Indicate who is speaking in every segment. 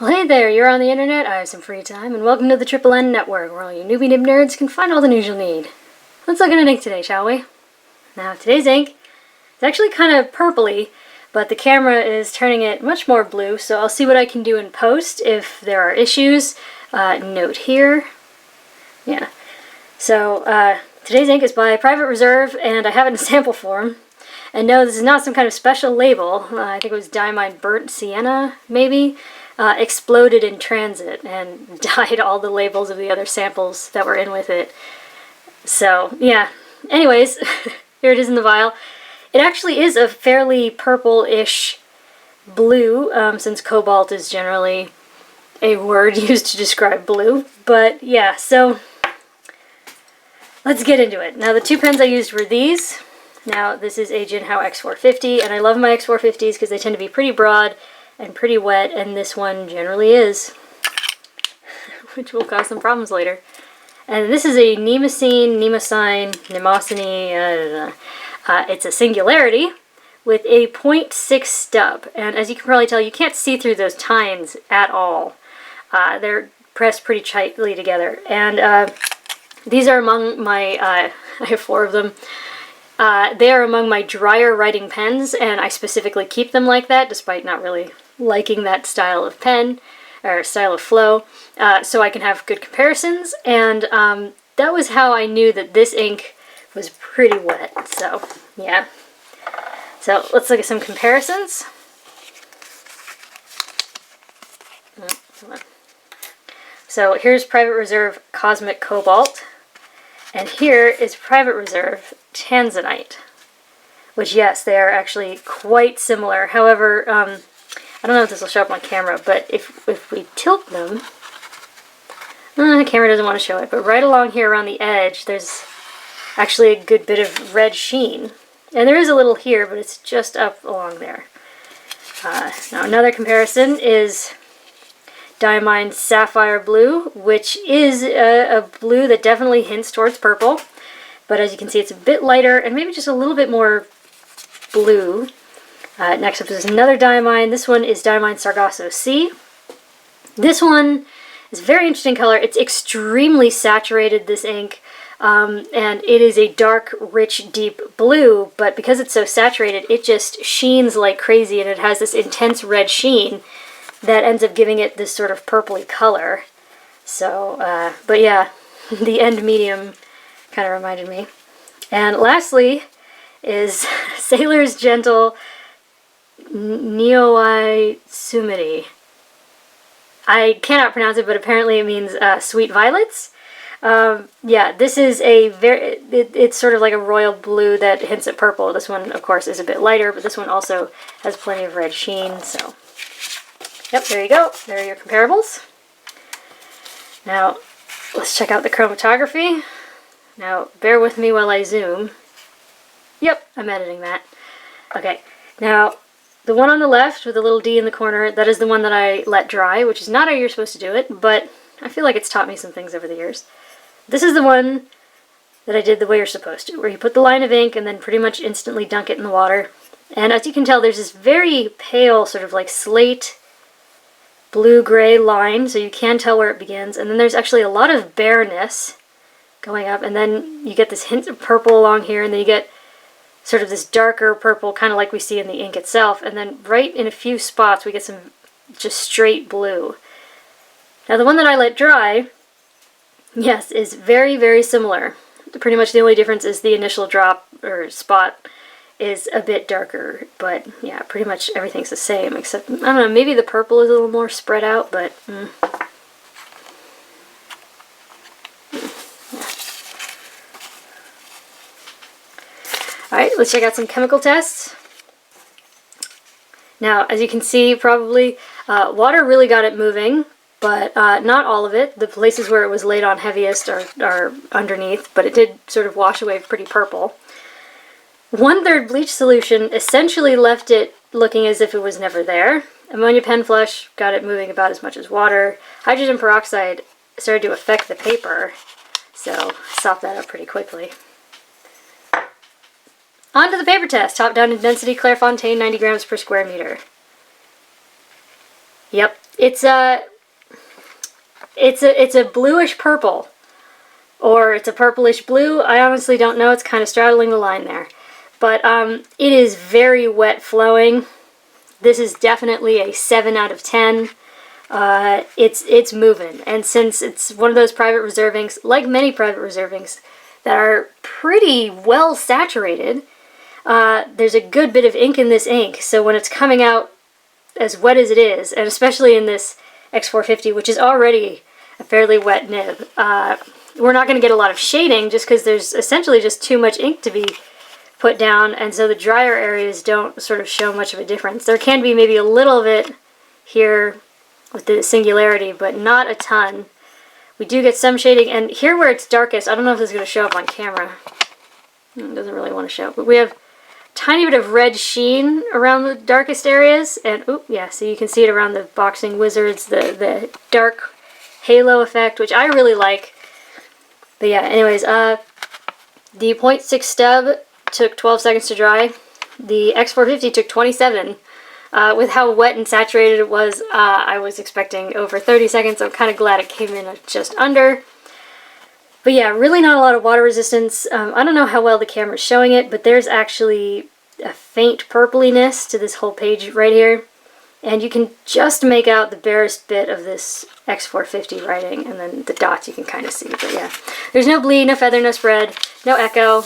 Speaker 1: Well, hey there, you're on the internet, I have some free time, and welcome to the Triple N Network, where all you newbie nib nerds can find all the news you'll need. Let's look at an ink today, shall we? Now, today's ink is actually kind of purpley, but the camera is turning it much more blue, so I'll see what I can do in post if there are issues. Note here. Yeah. So, today's ink is by Private Reserve, and I have it in sample form. And no, this is not some kind of special label. I think it was Diamine Burnt Sienna, maybe. Exploded in transit and dyed all the labels of the other samples that were in with it. So, yeah. Anyways, here it is in the vial. It actually is a fairly purple-ish blue, since cobalt is generally a word used to describe blue. But, yeah, so let's get into it. Now, the two pens I used were these. Now, this is a JinHao X450, and I love my X450s because they tend to be pretty broad and pretty wet, and this one generally is, which will cause some problems later. And this is a Nemosine it's a Singularity with a 0.6 stub, and as you can probably tell, you can't see through those tines at all. They're pressed pretty tightly together, and these are among my, I have 4 of them. They are among my drier writing pens, and I specifically keep them like that, despite not really liking that style of pen, or style of flow, so I can have good comparisons, and that was how I knew that this ink was pretty wet, so yeah. So let's look at some comparisons. So here's Private Reserve Cosmic Cobalt, and here is Private Reserve Tanzanite, which, yes, they are actually quite similar. However, I don't know if this will show up on camera, but if we tilt them, the camera doesn't want to show it, but right along here around the edge, there's actually a good bit of red sheen. And there is a little here, but it's just up along there. Now, another comparison is Diamine Sapphire Blue, which is a blue that definitely hints towards purple. But as you can see, it's a bit lighter and maybe just a little bit more blue. Next up is another Diamine. This one is Diamine Sargasso C. This one is a very interesting color. It's extremely saturated, this ink, and it is a dark, rich, deep blue, but because it's so saturated, it just sheens like crazy, and it has this intense red sheen that ends up giving it this sort of purpley color. So, but yeah, the end medium kind of reminded me. And lastly is Sailor's Gentle Neoi Sumidi. I cannot pronounce it, but apparently it means sweet violets. Yeah, this is a it's sort of like a royal blue that hints at purple. This one, of course, is a bit lighter, but this one also has plenty of red sheen, so yep, there you go. There are your comparables. Now, let's check out the chromatography. Now, bear with me while I zoom. Yep, I'm editing that. Okay, now, the one on the left with the little D in the corner, that is the one that I let dry, which is not how you're supposed to do it, but I feel like it's taught me some things over the years. This is the one that I did the way you're supposed to, where you put the line of ink and then pretty much instantly dunk it in the water. And as you can tell, there's this very pale, sort of like slate blue-gray line, so you can tell where it begins. And then there's actually a lot of bareness going up, and then you get this hint of purple along here, and then you get sort of this darker purple, kind of like we see in the ink itself, and then right in a few spots we get some just straight blue. Now the one that I let dry, yes, is very, very similar. Pretty much the only difference is the initial drop, or spot, is a bit darker, but yeah, pretty much everything's the same, except, I don't know, maybe the purple is a little more spread out, but Alright, let's check out some chemical tests. Now, as you can see, probably, water really got it moving, but not all of it. The places where it was laid on heaviest are underneath, but it did sort of wash away pretty purple. 1/3 bleach solution essentially left it looking as if it was never there. Ammonia pen flush got it moving about as much as water. Hydrogen peroxide started to affect the paper, so sopped that up pretty quickly. On to the paper test. Top down in density, Clairefontaine, 90 grams per square meter. Yep, It's a bluish purple, or it's a purplish blue. I honestly don't know. It's kind of straddling the line there, but it is very wet flowing. This is definitely a 7 out of 10. It's moving, and since it's one of those private reservings, like many private reservings that are pretty well saturated, there's a good bit of ink in this ink, so when it's coming out as wet as it is, and especially in this X450, which is already a fairly wet nib, we're not going to get a lot of shading just because there's essentially just too much ink to be put down, and so the drier areas don't sort of show much of a difference. There can be maybe a little bit here with the Singularity, but not a ton. We do get some shading, and here where it's darkest, I don't know if this is going to show up on camera. It doesn't really want to show, but we have a tiny bit of red sheen around the darkest areas, and oop, yeah, so you can see it around the Boxing Wizards, the dark halo effect, which I really like. But yeah, anyways, the 0.6 stub took 12 seconds to dry. The X450 took 27. With how wet and saturated it was, I was expecting over 30 seconds. I'm kind of glad it came in at just under. But yeah, really not a lot of water resistance. I don't know how well the camera's showing it, but there's actually a faint purpliness to this whole page right here. And you can just make out the barest bit of this X450 writing, and then the dots you can kind of see. But yeah, there's no bleed, no feather, no spread, no echo.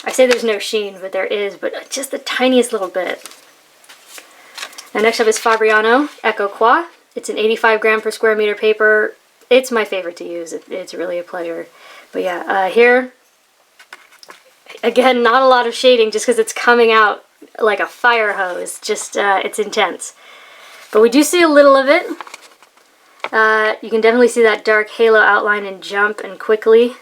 Speaker 1: I say there's no sheen, but there is, but just the tiniest little bit. Now next up is Fabriano Echo Qua. It's an 85 gram per square meter paper. It's my favorite to use. It's really a pleasure. But yeah, here, again, not a lot of shading just because it's coming out like a fire hose. Just, it's intense. But we do see a little of it. You can definitely see that dark halo outline and jump and quickly.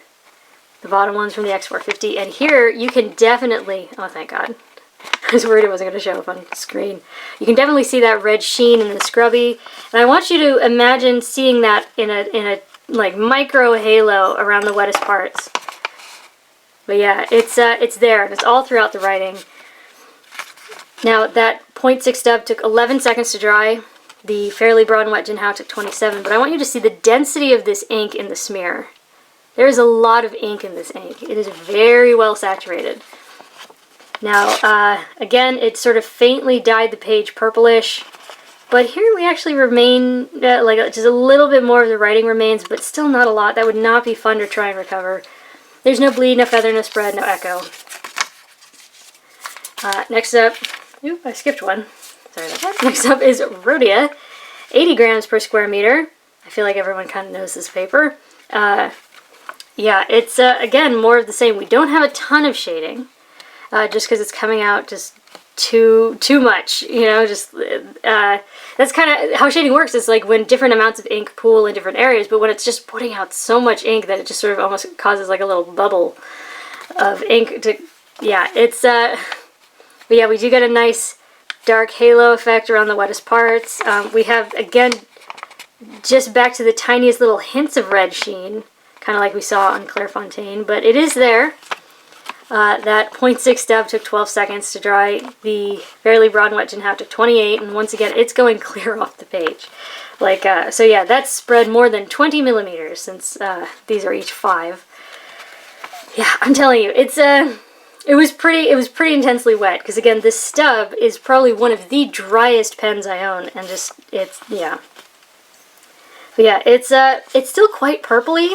Speaker 1: The bottom one's from the X450. And here, you can definitely, oh thank God. I was worried it wasn't going to show up on screen. You can definitely see that red sheen in the scrubby. And I want you to imagine seeing that in a like micro halo around the wettest parts. But yeah, it's there, and it's all throughout the writing. Now that 0.6 stub took 11 seconds to dry. The Fairly Broad and Wet JinHao took 27. But I want you to see the density of this ink in the smear. There is a lot of ink in this ink. It is very well saturated. Now, again, it sort of faintly dyed the page purplish, but here we actually remain, like just a little bit more of the writing remains, but still not a lot. That would not be fun to try and recover. There's no bleed, no feather, no spread, no echo. Next up, oop, I skipped one. Sorry about that. Next up is Rhodia, 80 grams per square meter. I feel like everyone kind of knows this paper. Yeah, it's, again, more of the same. We don't have a ton of shading. Just because it's coming out just too much, you know, just, that's kind of how shading works. It's like when different amounts of ink pool in different areas, but when it's just putting out so much ink that it just sort of almost causes like a little bubble of ink to, yeah, it's, but yeah, we do get a nice dark halo effect around the wettest parts. We have, again, just back to the tiniest little hints of red sheen, kind of like we saw on Clairefontaine, but it is there. That 0.6 stub took 12 seconds to dry. The Fairly Broad and Wet JinHao took 28, and once again, it's going clear off the page. Like, so yeah, that's spread more than 20 millimeters since these are each 5. Yeah, I'm telling you, it's it was pretty intensely wet, because again, this stub is probably one of the driest pens I own, and just, it's, yeah. But yeah, it's still quite purpley.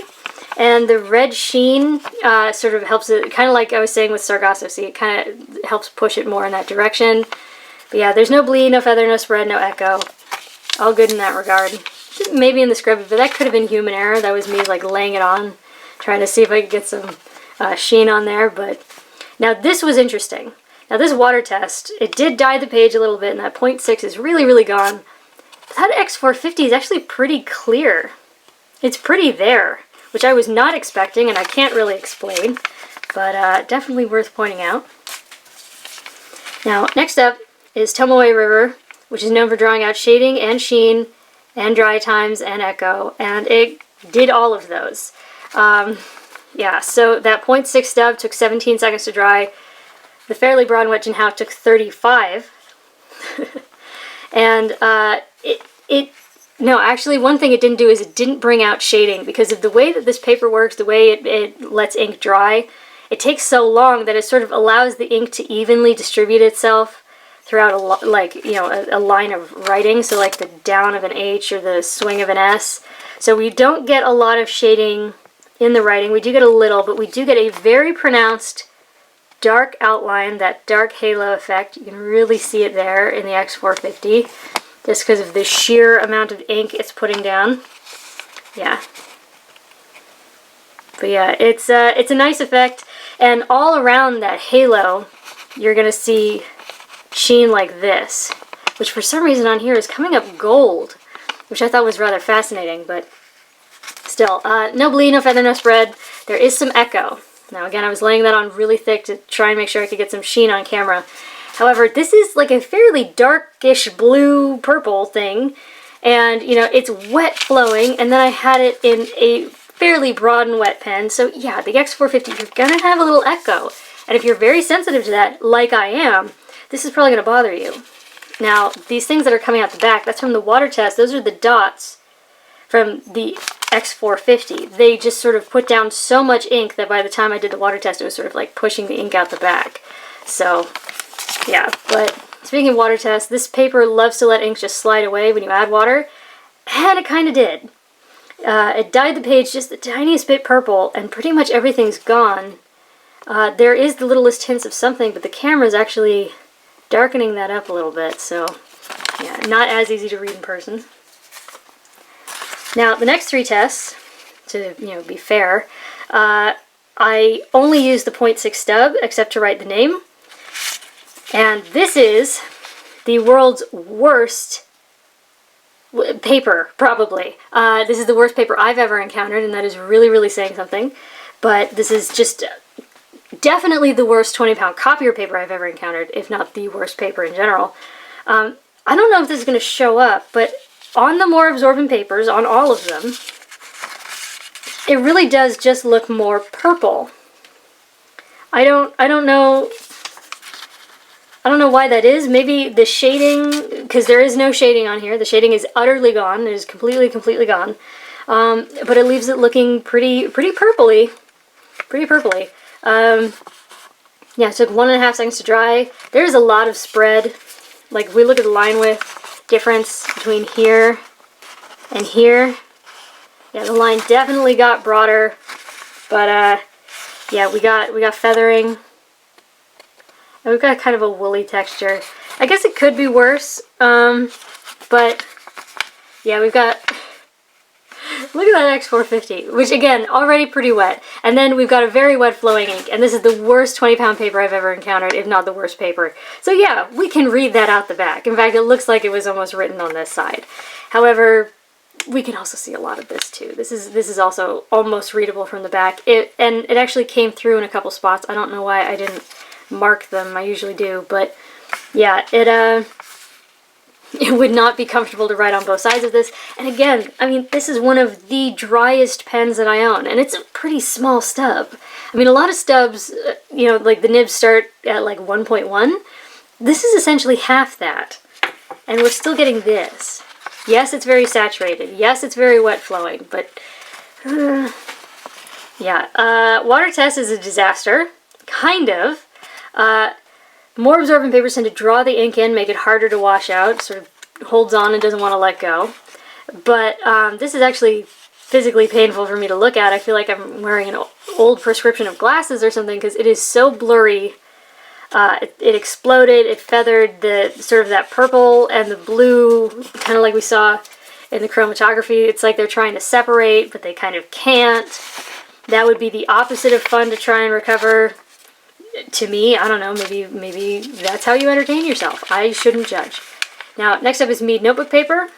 Speaker 1: And the red sheen sort of helps it, kind of like I was saying with Sargasso, see, it kind of helps push it more in that direction. But yeah, there's no bleed, no feather, no spread, no echo. All good in that regard. Maybe in the scrubby, but that could have been human error. That was me like laying it on, trying to see if I could get some sheen on there. But now this was interesting. Now this water test, it did dye the page a little bit, and that 0.6 is really, really gone. But that X450 is actually pretty clear. It's pretty there, which I was not expecting, and I can't really explain, but definitely worth pointing out. Now, next up is Tomoe River, which is known for drawing out shading and sheen and dry times and echo, and it did all of those. Yeah, so that 0.6 stub took 17 seconds to dry. The Fairly Broad and Wet JinHao took 35. And No, actually, one thing it didn't do is it didn't bring out shading, because of the way that this paper works, the way it lets ink dry, it takes so long that it sort of allows the ink to evenly distribute itself throughout a line of writing, so like the down of an H or the swing of an S. So we don't get a lot of shading in the writing. We do get a little, but we do get a very pronounced dark outline, that dark halo effect. You can really see it there in the X450. Just because of the sheer amount of ink it's putting down. Yeah. But yeah, it's a nice effect. And all around that halo, you're going to see sheen like this. Which for some reason on here is coming up gold. Which I thought was rather fascinating, but still. No bleed, no feather, no spread. There is some echo. Now again, I was laying that on really thick to try and make sure I could get some sheen on camera. However, this is like a fairly darkish blue purple thing, and you know, it's wet flowing, and then I had it in a fairly broad and wet pen, so yeah, the X450, you're gonna have a little echo, and if you're very sensitive to that, like I am, this is probably gonna bother you. Now, these things that are coming out the back, that's from the water test. Those are the dots from the X450. They just sort of put down so much ink that by the time I did the water test, it was sort of like pushing the ink out the back. So yeah, but speaking of water tests, this paper loves to let ink just slide away when you add water, and it kind of did. It dyed the page just the tiniest bit purple, and pretty much everything's gone. There is the littlest hints of something, but the camera's actually darkening that up a little bit, so yeah, not as easy to read in person. Now, the next three tests, to be fair, I only used the 0.6 stub, except to write the name. And this is the world's worst paper, probably. This is the worst paper I've ever encountered, and that is really, really saying something. But this is just definitely the worst 20-pound copier paper I've ever encountered, if not the worst paper in general. I don't know if this is going to show up, but on the more absorbent papers, on all of them, it really does just look more purple. I don't know. I don't know why that is. Maybe the shading, because there is no shading on here. The shading is utterly gone. It is completely, completely gone. But it leaves it looking pretty purpley. Pretty purpley. Yeah, it took 1.5 seconds to dry. There's a lot of spread. Like, if we look at the line width difference between here and here, yeah, the line definitely got broader. But, yeah, we got feathering. And we've got kind of a woolly texture. I guess it could be worse, but yeah, we've got, look at that X450, which again, already pretty wet. And then we've got a very wet flowing ink, and this is the worst 20-pound paper I've ever encountered, if not the worst paper. So yeah, we can read that out the back. In fact, it looks like it was almost written on this side. However, we can also see a lot of this too. This is also almost readable from the back. And it actually came through in a couple spots. I don't know why I didn't mark them. I usually do, but yeah, it would not be comfortable to write on both sides of this. And again, I mean, this is one of the driest pens that I own, and it's a pretty small stub. I mean, a lot of stubs, like the nibs start at like 1.1. This is essentially half that, and we're still getting this. Yes, it's very saturated. Yes, it's very wet flowing, but yeah. Water test is a disaster, kind of. More absorbent papers tend to draw the ink in, make it harder to wash out, sort of holds on and doesn't want to let go. But this is actually physically painful for me to look at. I feel like I'm wearing an old prescription of glasses or something, because it is so blurry. It exploded, it feathered, the sort of that purple and the blue, kind of like we saw in the chromatography. It's like they're trying to separate, but they kind of can't. That would be the opposite of fun to try and recover. To me, I don't know, maybe that's how you entertain yourself. I shouldn't judge. Now, next up is Mead Notebook Paper.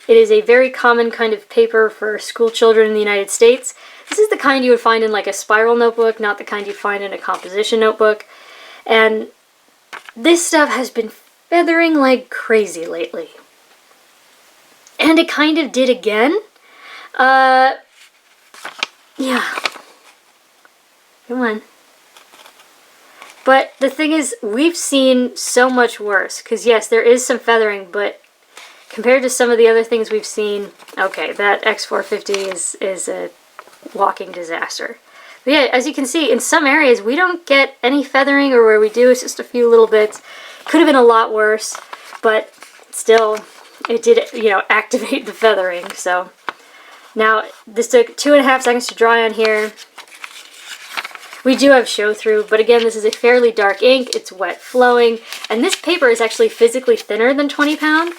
Speaker 1: It is a very common kind of paper for school children in the United States. This is the kind you would find in like a spiral notebook, not the kind you'd find in a composition notebook. And this stuff has been feathering like crazy lately. And it kind of did again. Yeah. Come on. But the thing is, we've seen so much worse. Because yes, there is some feathering, but compared to some of the other things we've seen, okay, that X450 is a walking disaster. But yeah, as you can see, in some areas we don't get any feathering, or where we do, it's just a few little bits. Could have been a lot worse, but still, it did, you know, activate the feathering. So now this took 2.5 seconds to dry on here. We do have show through, but again, this is a fairly dark ink. It's wet flowing, and this paper is actually physically thinner than 20 pound.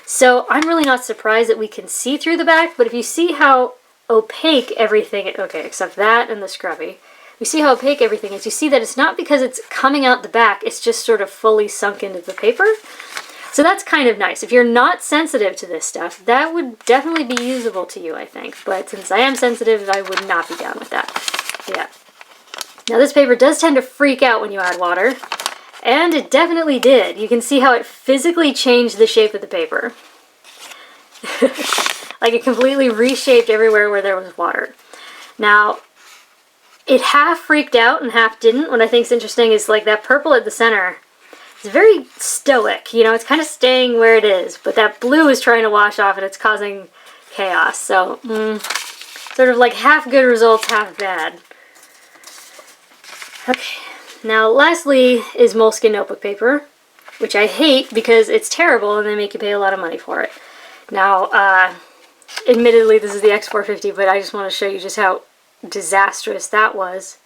Speaker 1: So I'm really not surprised that we can see through the back, but if you see how opaque everything, okay, except that and the scrubby, you see how opaque everything is. You see that it's not because it's coming out the back, it's just sort of fully sunk into the paper. So that's kind of nice. If you're not sensitive to this stuff, that would definitely be usable to you, I think. But since I am sensitive, I would not be down with that. Yeah. Now this paper does tend to freak out when you add water, and it definitely did. You can see how it physically changed the shape of the paper. Like it completely reshaped everywhere where there was water. Now, it half freaked out and half didn't. What I think is interesting is like that purple at the center. It's very stoic, you know, it's kind of staying where it is, but that blue is trying to wash off and it's causing chaos. So, sort of like half good results, half bad. Okay, now lastly is Moleskine notebook paper, which I hate because it's terrible and they make you pay a lot of money for it. Now, admittedly this is the X450, but I just want to show you just how disastrous that was.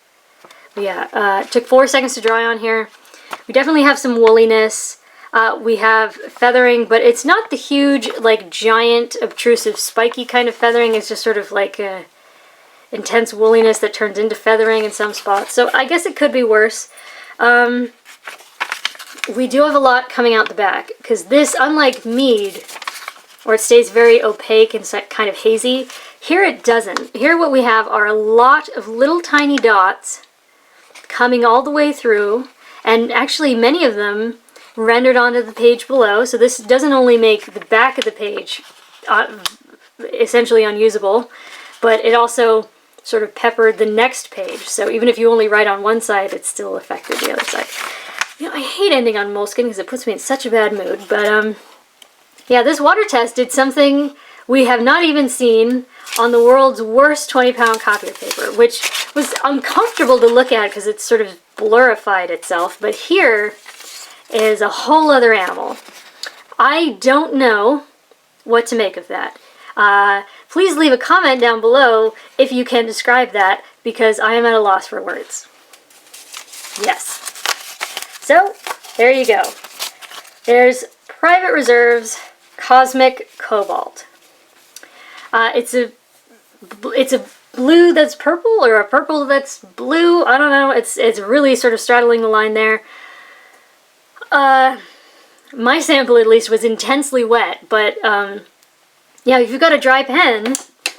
Speaker 1: But yeah, it took 4 seconds to dry on here. We definitely have some woolliness. We have feathering, but it's not the huge, like, giant, obtrusive, spiky kind of feathering. It's just sort of like a intense woolliness that turns into feathering in some spots. So I guess it could be worse. We do have a lot coming out the back, because this, unlike Mead, where it stays very opaque and kind of hazy, here it doesn't. Here what we have are a lot of little tiny dots coming all the way through, and actually many of them rendered onto the page below. So this doesn't only make the back of the page essentially unusable, but it also sort of peppered the next page. So even if you only write on one side, it still affected the other side. You know, I hate ending on Moleskine because it puts me in such a bad mood, but yeah, this water test did something we have not even seen on the world's worst 20-pound copier paper, which was uncomfortable to look at because it's sort of blurified itself, but here is a whole other animal. I don't know what to make of that. Please leave a comment down below if you can describe that, because I am at a loss for words. Yes. So, there you go. There's Private Reserve's Cosmic Cobalt. It's a blue that's purple, or a purple that's blue. I don't know. It's really sort of straddling the line there. My sample, at least, was intensely wet, but yeah, if you've got a dry pen,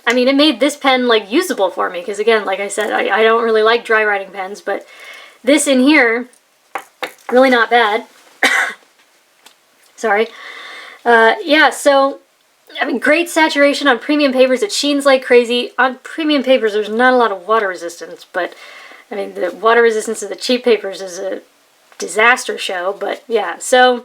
Speaker 1: I mean, it made this pen, like, usable for me, because again, like I said, I don't really like dry writing pens, but this in here, really not bad. Sorry. Yeah, so, I mean, great saturation on premium papers. It sheens like crazy. On premium papers, there's not a lot of water resistance, but, I mean, the water resistance of the cheap papers is a disaster show, but yeah, so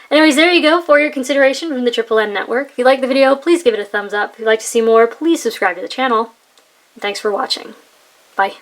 Speaker 1: anyways, there you go for your consideration from the Triple N Network. If you like the video, please give it a thumbs up. If you'd like to see more, please subscribe to the channel. And thanks for watching. Bye.